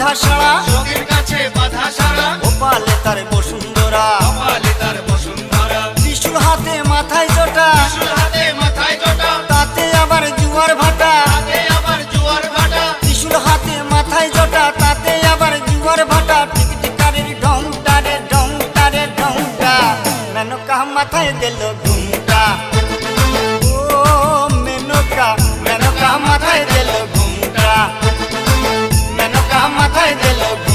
বাধা সারা, যোগীর কাছে বাধা সারা, গোপালে তার বসুন্ধরা, গোপালে তার বসুন্ধরা। ত্রিশূল হাতে মাথায় জটা, ত্রিশূল হাতে মাথায় জটা, তাতে আবার জুয়ার ভাটা, হাতে আবার জোয়ার ভাটা। ত্রিশূল হাতে মাথায় জটা, তাতে আবার জুয়ার ভাটা। টিকটিকারের ঢংটা রে ঢংটা রে ঢংটা, মেনকা মাথায় দিল ঘুমটা। ও মেনকা, মেনকা মাথায় দিল ঘুমটা, মেনকা মাথায় দিল ঘুমটা।